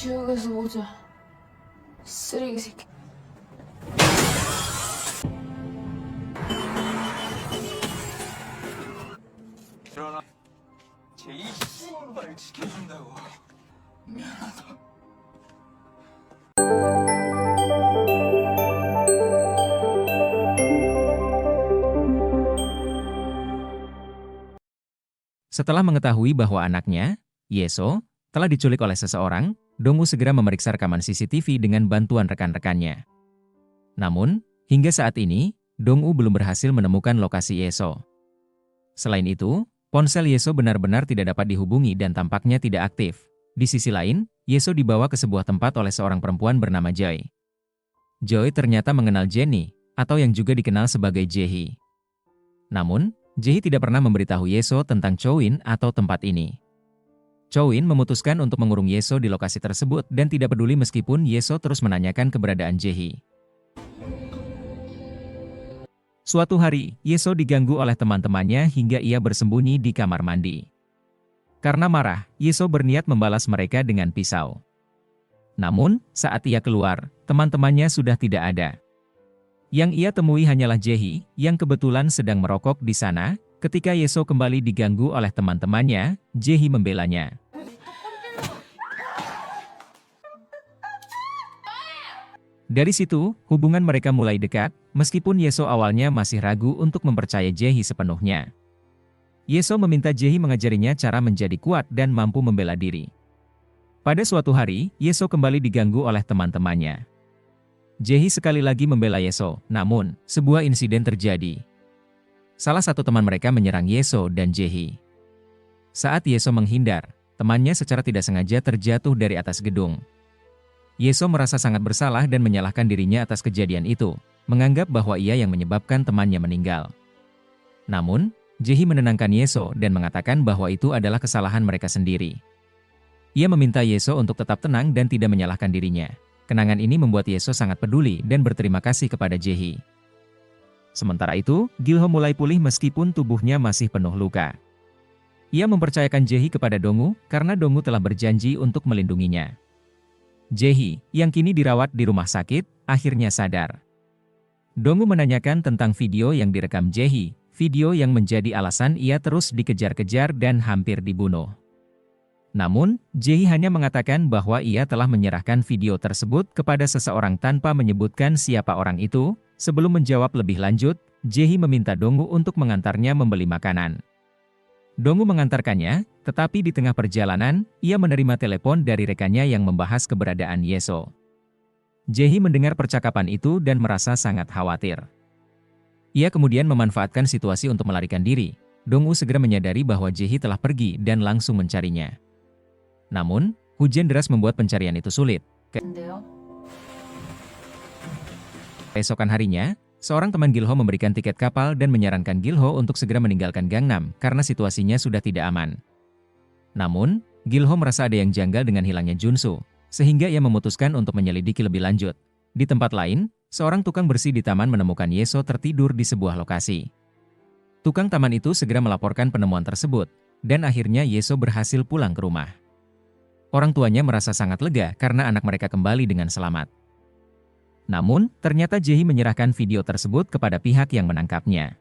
지옥에서 오자. 쓰레기 새끼. 일어나. 제2 날 지켜준다고. 미안하다. Setelah mengetahui bahwa anaknya, Yeso, telah diculik oleh seseorang, Dong-woo segera memeriksa rekaman CCTV dengan bantuan rekan-rekannya. Namun, hingga saat ini, Dong-woo belum berhasil menemukan lokasi Yeso. Selain itu, ponsel Yeso benar-benar tidak dapat dihubungi dan tampaknya tidak aktif. Di sisi lain, Yeso dibawa ke sebuah tempat oleh seorang perempuan bernama Joy. Joy ternyata mengenal Jenny, atau yang juga dikenal sebagai Jae-hee. Namun, Jae-hee tidak pernah memberitahu Yeso tentang Cho-in atau tempat ini. Cho-in memutuskan untuk mengurung Yeso di lokasi tersebut dan tidak peduli meskipun Yeso terus menanyakan keberadaan Jae-hee. Suatu hari, Yeso diganggu oleh teman-temannya hingga ia bersembunyi di kamar mandi. Karena marah, Yeso berniat membalas mereka dengan pisau. Namun, saat ia keluar, teman-temannya sudah tidak ada. Yang ia temui hanyalah Jae-hee, yang kebetulan sedang merokok di sana. Ketika Yeso kembali diganggu oleh teman-temannya, Jae-hee membelanya. Dari situ, hubungan mereka mulai dekat, meskipun Yeso awalnya masih ragu untuk mempercayai Jae-hee sepenuhnya. Yeso meminta Jae-hee mengajarinya cara menjadi kuat dan mampu membela diri. Pada suatu hari, Yeso kembali diganggu oleh teman-temannya. Jae-hee sekali lagi membela Yeso, namun, sebuah insiden terjadi. Salah satu teman mereka menyerang Yeso dan Jae-hee. Saat Yeso menghindar, temannya secara tidak sengaja terjatuh dari atas gedung. Yeso merasa sangat bersalah dan menyalahkan dirinya atas kejadian itu, menganggap bahwa ia yang menyebabkan temannya meninggal. Namun, Jae-hee menenangkan Yeso dan mengatakan bahwa itu adalah kesalahan mereka sendiri. Ia meminta Yeso untuk tetap tenang dan tidak menyalahkan dirinya. Kenangan ini membuat Yeso sangat peduli dan berterima kasih kepada Jae-hee. Sementara itu, Gil-ho mulai pulih meskipun tubuhnya masih penuh luka. Ia mempercayakan Jae-hee kepada Dong-woo karena Dong-woo telah berjanji untuk melindunginya. Jae-hee, yang kini dirawat di rumah sakit, akhirnya sadar. Dong-woo menanyakan tentang video yang direkam Jae-hee, video yang menjadi alasan ia terus dikejar-kejar dan hampir dibunuh. Namun, Jae-hee hanya mengatakan bahwa ia telah menyerahkan video tersebut kepada seseorang tanpa menyebutkan siapa orang itu. Sebelum menjawab lebih lanjut, Jae-hee meminta Dong-woo untuk mengantarnya membeli makanan. Dong-woo mengantarkannya, tetapi di tengah perjalanan, ia menerima telepon dari rekannya yang membahas keberadaan Yeso. Jae-hee mendengar percakapan itu dan merasa sangat khawatir. Ia kemudian memanfaatkan situasi untuk melarikan diri. Dong-woo segera menyadari bahwa Jae-hee telah pergi dan langsung mencarinya. Namun, hujan deras membuat pencarian itu sulit. 근데요? Keesokan harinya, seorang teman Gil-ho memberikan tiket kapal dan menyarankan Gil-ho untuk segera meninggalkan Gangnam karena situasinya sudah tidak aman. Namun, Gil-ho merasa ada yang janggal dengan hilangnya Junsu, sehingga ia memutuskan untuk menyelidiki lebih lanjut. Di tempat lain, seorang tukang bersih di taman menemukan Yeso tertidur di sebuah lokasi. Tukang taman itu segera melaporkan penemuan tersebut, dan akhirnya Yeso berhasil pulang ke rumah. Orang tuanya merasa sangat lega karena anak mereka kembali dengan selamat. Namun, ternyata Jae-hee menyerahkan video tersebut kepada pihak yang menangkapnya.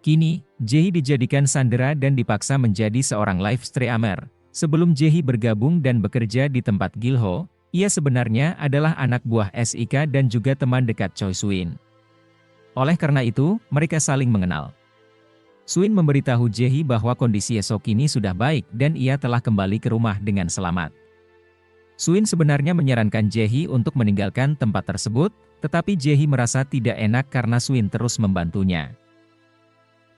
Kini, Jae-hee dijadikan sandera dan dipaksa menjadi seorang live streamer. Sebelum Jae-hee bergabung dan bekerja di tempat Gil-ho, ia sebenarnya adalah anak buah SIK dan juga teman dekat Choi Suin. Oleh karena itu, mereka saling mengenal. Suin memberitahu Jae-hee bahwa kondisi Yeso kini sudah baik dan ia telah kembali ke rumah dengan selamat. Suin sebenarnya menyarankan Jae-hee untuk meninggalkan tempat tersebut, tetapi Jae-hee merasa tidak enak karena Suin terus membantunya.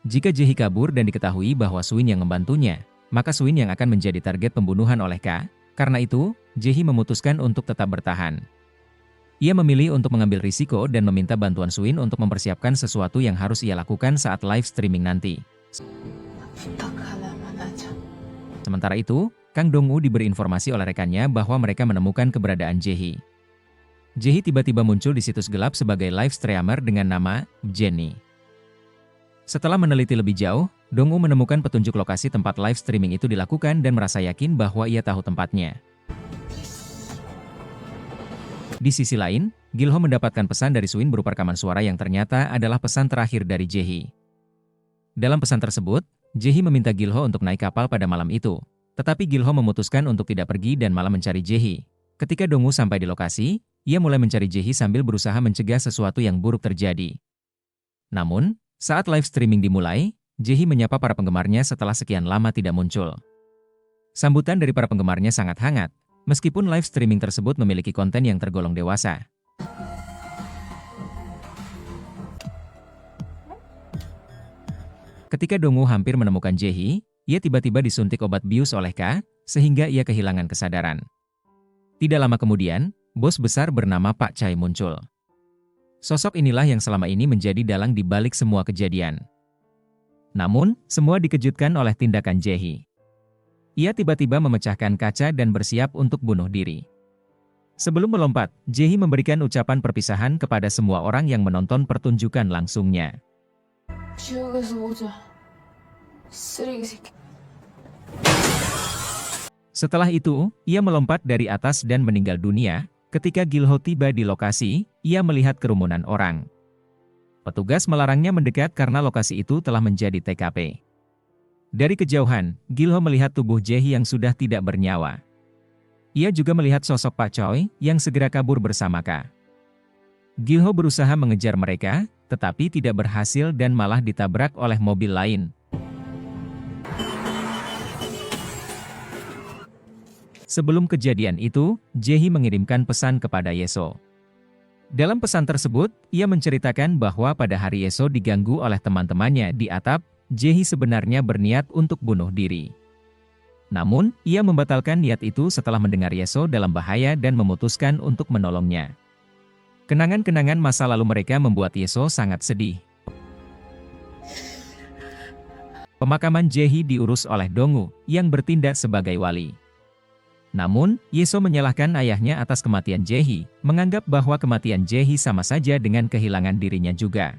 Jika Jae-hee kabur dan diketahui bahwa Suin yang membantunya, maka Suin yang akan menjadi target pembunuhan oleh K. Karena itu, Jae-hee memutuskan untuk tetap bertahan. Ia memilih untuk mengambil risiko dan meminta bantuan Suin untuk mempersiapkan sesuatu yang harus ia lakukan saat live streaming nanti. 부탁 하나만 하자. Sementara itu, Kang Dong-woo diberi informasi oleh rekannya bahwa mereka menemukan keberadaan Jae-hee. Jae-hee tiba-tiba muncul di situs gelap sebagai live streamer dengan nama Jenny. Setelah meneliti lebih jauh, Dong-woo menemukan petunjuk lokasi tempat live streaming itu dilakukan dan merasa yakin bahwa ia tahu tempatnya. Di sisi lain, Gilho mendapatkan pesan dari Suin berupa rekaman suara yang ternyata adalah pesan terakhir dari Jae-hee. Dalam pesan tersebut, Jae-hee meminta Gilho untuk naik kapal pada malam itu. Tetapi Gilho memutuskan untuk tidak pergi dan malah mencari Jae-hee. Ketika Dongwoo sampai di lokasi, ia mulai mencari Jae-hee sambil berusaha mencegah sesuatu yang buruk terjadi. Namun, saat live streaming dimulai, Jae-hee menyapa para penggemarnya setelah sekian lama tidak muncul. Sambutan dari para penggemarnya sangat hangat, meskipun live streaming tersebut memiliki konten yang tergolong dewasa. Ketika Dongwoo hampir menemukan Jae-hee, ia tiba-tiba disuntik obat bius oleh K, sehingga ia kehilangan kesadaran. Tidak lama kemudian, bos besar bernama Pak Chae muncul. Sosok inilah yang selama ini menjadi dalang di balik semua kejadian. Namun, semua dikejutkan oleh tindakan Jae-hee. Ia tiba-tiba memecahkan kaca dan bersiap untuk bunuh diri. Sebelum melompat, Jae-hee memberikan ucapan perpisahan kepada semua orang yang menonton pertunjukan langsungnya. 지옥에서 오자. 쓰레기 새끼. Setelah itu, ia melompat dari atas dan meninggal dunia. Ketika Gilho tiba di lokasi, ia melihat kerumunan orang. Petugas melarangnya mendekat karena lokasi itu telah menjadi TKP. Dari kejauhan, Gilho melihat tubuh Jae-hee yang sudah tidak bernyawa. Ia juga melihat sosok Pak Choi yang segera kabur bersama K. Gilho berusaha mengejar mereka, tetapi tidak berhasil dan malah ditabrak oleh mobil lain. Sebelum kejadian itu, Jae-hee mengirimkan pesan kepada Yeso. Dalam pesan tersebut, ia menceritakan bahwa pada hari Yeso diganggu oleh teman-temannya di atap, Jae-hee sebenarnya berniat untuk bunuh diri. Namun, ia membatalkan niat itu setelah mendengar Yeso dalam bahaya dan memutuskan untuk menolongnya. Kenangan-kenangan masa lalu mereka membuat Yeso sangat sedih. Pemakaman Jae-hee diurus oleh Dongwoo, yang bertindak sebagai wali. Namun, Yeso menyalahkan ayahnya atas kematian Jae-hee, menganggap bahwa kematian Jae-hee sama saja dengan kehilangan dirinya juga.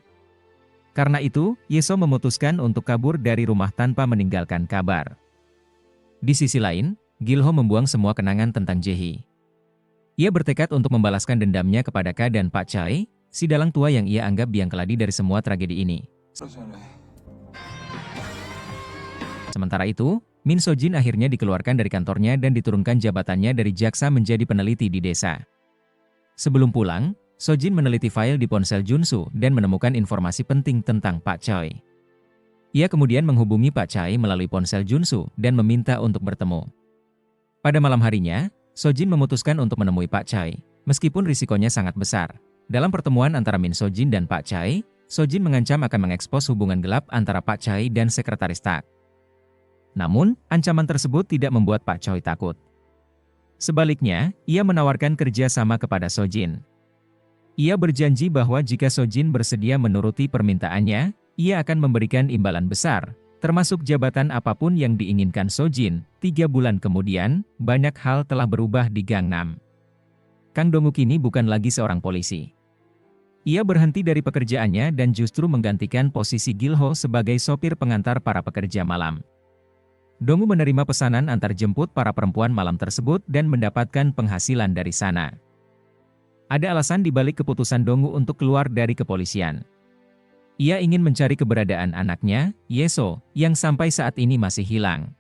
Karena itu, Yeso memutuskan untuk kabur dari rumah tanpa meninggalkan kabar. Di sisi lain, Gilho membuang semua kenangan tentang Jae-hee. Ia bertekad untuk membalaskan dendamnya kepada K dan Pak Chae, si dalang tua yang ia anggap biang keladi dari semua tragedi ini. Sementara itu, Min So-jin akhirnya dikeluarkan dari kantornya dan diturunkan jabatannya dari jaksa menjadi peneliti di desa. Sebelum pulang, So-jin meneliti file di ponsel Junsu dan menemukan informasi penting tentang Pak Choi. Ia kemudian menghubungi Pak Chae melalui ponsel Junsu dan meminta untuk bertemu. Pada malam harinya, So-jin memutuskan untuk menemui Pak Chae, meskipun risikonya sangat besar. Dalam pertemuan antara Min So-jin dan Pak Chae, So-jin mengancam akan mengekspos hubungan gelap antara Pak Chae dan sekretaris Tak. Namun, ancaman tersebut tidak membuat Pak Choi takut. Sebaliknya, ia menawarkan kerja sama kepada So-jin. Ia berjanji bahwa jika So-jin bersedia menuruti permintaannya, ia akan memberikan imbalan besar, termasuk jabatan apapun yang diinginkan So-jin. 3 bulan kemudian, banyak hal telah berubah di Gangnam. Kang Dongwoo kini bukan lagi seorang polisi. Ia berhenti dari pekerjaannya dan justru menggantikan posisi Gilho sebagai sopir pengantar para pekerja malam. Dongwoo menerima pesanan antar jemput para perempuan malam tersebut dan mendapatkan penghasilan dari sana. Ada alasan di balik keputusan Dongwoo untuk keluar dari kepolisian. Ia ingin mencari keberadaan anaknya, Yeso, yang sampai saat ini masih hilang.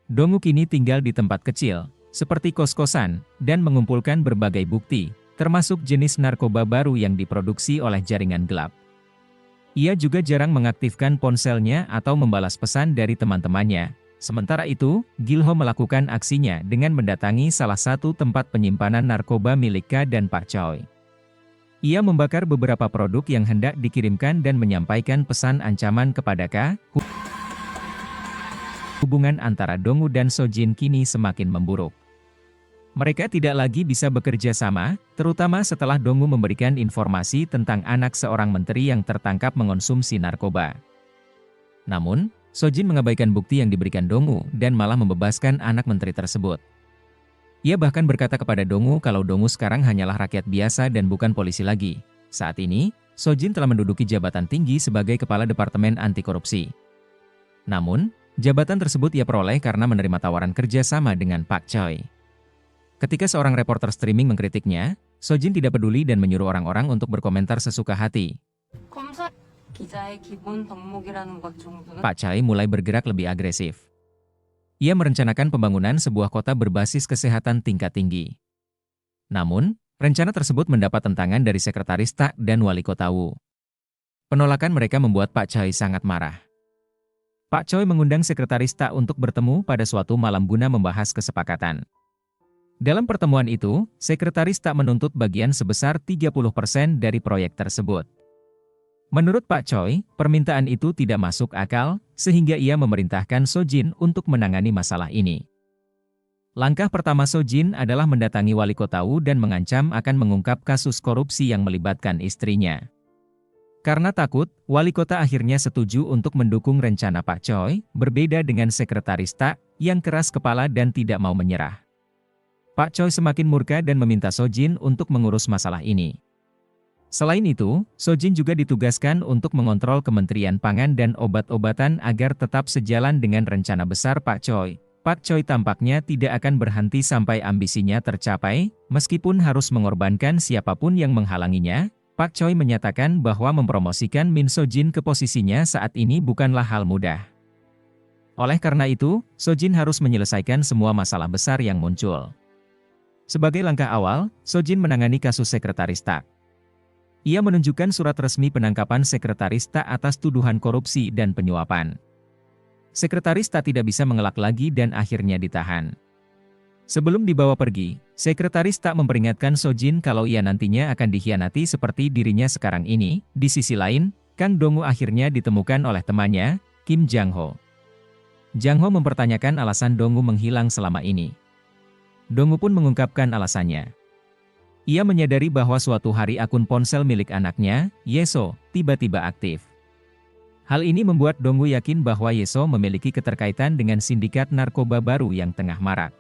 Dongwoo kini tinggal di tempat kecil, seperti kos-kosan, dan mengumpulkan berbagai bukti, termasuk jenis narkoba baru yang diproduksi oleh jaringan gelap. Ia juga jarang mengaktifkan ponselnya atau membalas pesan dari teman-temannya. Sementara itu, Gilho melakukan aksinya dengan mendatangi salah satu tempat penyimpanan narkoba milik K dan Pak Choi. Ia membakar beberapa produk yang hendak dikirimkan dan menyampaikan pesan ancaman kepada K. Hubungan antara Dongwoo dan So-jin kini semakin memburuk. Mereka tidak lagi bisa bekerja sama, terutama setelah Dongwoo memberikan informasi tentang anak seorang menteri yang tertangkap mengonsumsi narkoba. Namun, So-jin mengabaikan bukti yang diberikan Dongwoo dan malah membebaskan anak menteri tersebut. Ia bahkan berkata kepada Dongwoo kalau Dongwoo sekarang hanyalah rakyat biasa dan bukan polisi lagi. Saat ini, So-jin telah menduduki jabatan tinggi sebagai Kepala Departemen Anti Korupsi. Namun, jabatan tersebut ia peroleh karena menerima tawaran kerja sama dengan Pak Choi. Ketika seorang reporter streaming mengkritiknya, Sojin tidak peduli dan menyuruh orang-orang untuk berkomentar sesuka hati. 검사 기자의 기본 덕목이라는 것 정도는 Pak Chai mulai bergerak lebih agresif. Ia merencanakan pembangunan sebuah kota berbasis kesehatan tingkat tinggi. Namun, rencana tersebut mendapat tentangan dari Sekretaris Tak dan Wali Kota Wu. Penolakan mereka membuat Pak Choi sangat marah. Pak Choi mengundang Sekretaris Tak untuk bertemu pada suatu malam guna membahas kesepakatan. Dalam pertemuan itu, Sekretaris Tak menuntut bagian sebesar 30% dari proyek tersebut. Menurut Pak Choi, permintaan itu tidak masuk akal, sehingga ia memerintahkan Sojin untuk menangani masalah ini. Langkah pertama Sojin adalah mendatangi Wali Kota Wu dan mengancam akan mengungkap kasus korupsi yang melibatkan istrinya. Karena takut, Wali Kota akhirnya setuju untuk mendukung rencana Pak Choi, berbeda dengan Sekretaris Tak, yang keras kepala dan tidak mau menyerah. Pak Choi semakin murka dan meminta Sojin untuk mengurus masalah ini. Selain itu, Sojin juga ditugaskan untuk mengontrol Kementerian Pangan dan Obat-obatan agar tetap sejalan dengan rencana besar Pak Choi. Pak Choi tampaknya tidak akan berhenti sampai ambisinya tercapai, meskipun harus mengorbankan siapapun yang menghalanginya. Pak Choi menyatakan bahwa mempromosikan Min Sojin ke posisinya saat ini bukanlah hal mudah. Oleh karena itu, Sojin harus menyelesaikan semua masalah besar yang muncul. Sebagai langkah awal, Sojin menangani kasus Sekretaris Tak. Ia menunjukkan surat resmi penangkapan Sekretaris Tak atas tuduhan korupsi dan penyuapan. Sekretaris Tak tidak bisa mengelak lagi dan akhirnya ditahan. Sebelum dibawa pergi, Sekretaris Tak memperingatkan Sojin kalau ia nantinya akan dikhianati seperti dirinya sekarang ini. Di sisi lain, Kang Dong-woo akhirnya ditemukan oleh temannya, Kim Jang-ho. Jang-ho mempertanyakan alasan Dong-woo menghilang selama ini. Dong-woo pun mengungkapkan alasannya. Ia menyadari bahwa suatu hari akun ponsel milik anaknya, Yeso, tiba-tiba aktif. Hal ini membuat Dong-woo yakin bahwa Yeso memiliki keterkaitan dengan sindikat narkoba baru yang tengah marak.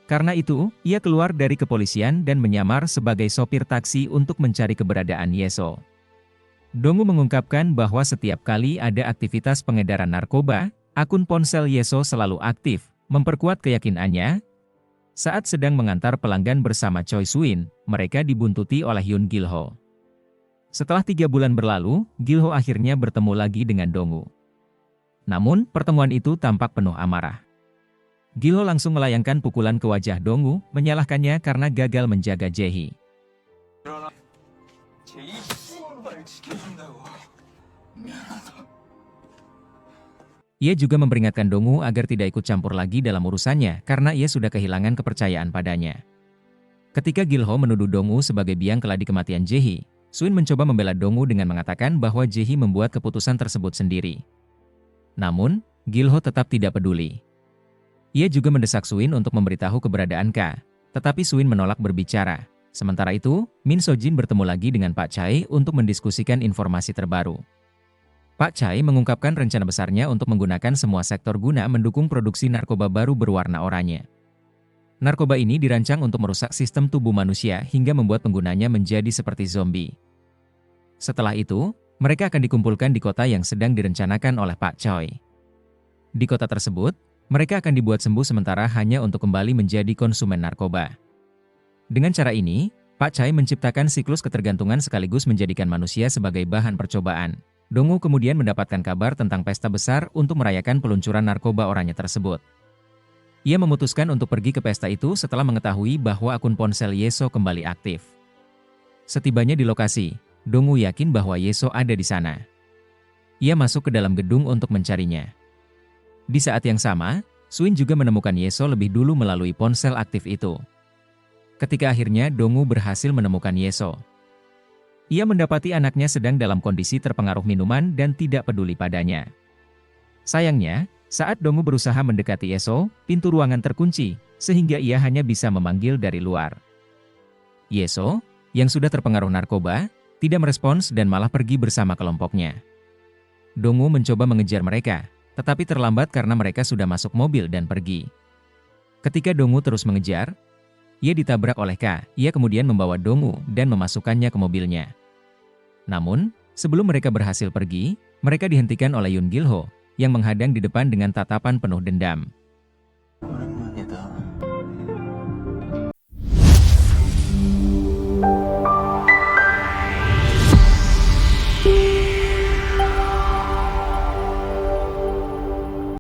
Karena itu, ia keluar dari kepolisian dan menyamar sebagai sopir taksi untuk mencari keberadaan Yeso. Dong-woo mengungkapkan bahwa setiap kali ada aktivitas pengedaran narkoba, akun ponsel Yeso selalu aktif, memperkuat keyakinannya. Saat sedang mengantar pelanggan bersama Choi Suin, mereka dibuntuti oleh Yoon Gil-ho. Setelah 3 bulan berlalu, Gil-ho akhirnya bertemu lagi dengan Dong-woo. Namun, pertemuan itu tampak penuh amarah. Gil-ho langsung melayangkan pukulan ke wajah Dong-woo, menyalahkannya karena gagal menjaga Jae-hee. 그러나 제 이슈를 지켜준다고. 미안하다. Ia juga memperingatkan Dong-woo agar tidak ikut campur lagi dalam urusannya karena ia sudah kehilangan kepercayaan padanya. Ketika Gil-ho menuduh Dong-woo sebagai biang keladi kematian Jae-hee, Suin mencoba membela Dong-woo dengan mengatakan bahwa Jae-hee membuat keputusan tersebut sendiri. Namun, Gil-ho tetap tidak peduli. Ia juga mendesak Suin untuk memberitahu keberadaan K, tetapi Suin menolak berbicara. Sementara itu, Min Sojin bertemu lagi dengan Pak Chai untuk mendiskusikan informasi terbaru. Pak Chai mengungkapkan rencana besarnya untuk menggunakan semua sektor guna mendukung produksi narkoba baru berwarna oranye. Narkoba ini dirancang untuk merusak sistem tubuh manusia hingga membuat penggunanya menjadi seperti zombie. Setelah itu, mereka akan dikumpulkan di kota yang sedang direncanakan oleh Pak Choi. Di kota tersebut, mereka akan dibuat sembuh sementara hanya untuk kembali menjadi konsumen narkoba. Dengan cara ini, Pak Chai menciptakan siklus ketergantungan sekaligus menjadikan manusia sebagai bahan percobaan. Dong-woo kemudian mendapatkan kabar tentang pesta besar untuk merayakan peluncuran narkoba oranye tersebut. Ia memutuskan untuk pergi ke pesta itu setelah mengetahui bahwa akun ponsel Yeso kembali aktif. Setibanya di lokasi, Dong-woo yakin bahwa Yeso ada di sana. Ia masuk ke dalam gedung untuk mencarinya. Di saat yang sama, Suin juga menemukan Yeso lebih dulu melalui ponsel aktif itu. Ketika akhirnya Dong-woo berhasil menemukan Yeso, ia mendapati anaknya sedang dalam kondisi terpengaruh minuman dan tidak peduli padanya. Sayangnya, saat Dong-woo berusaha mendekati Yeso, pintu ruangan terkunci, sehingga ia hanya bisa memanggil dari luar. Yeso, yang sudah terpengaruh narkoba, tidak merespons dan malah pergi bersama kelompoknya. Dong-woo mencoba mengejar mereka, tetapi terlambat karena mereka sudah masuk mobil dan pergi. Ketika Dong-woo terus mengejar, ia ditabrak oleh K. Ia kemudian membawa Dong-woo dan memasukkannya ke mobilnya. Namun, sebelum mereka berhasil pergi, mereka dihentikan oleh Yoon Gil-ho, yang menghadang di depan dengan tatapan penuh dendam.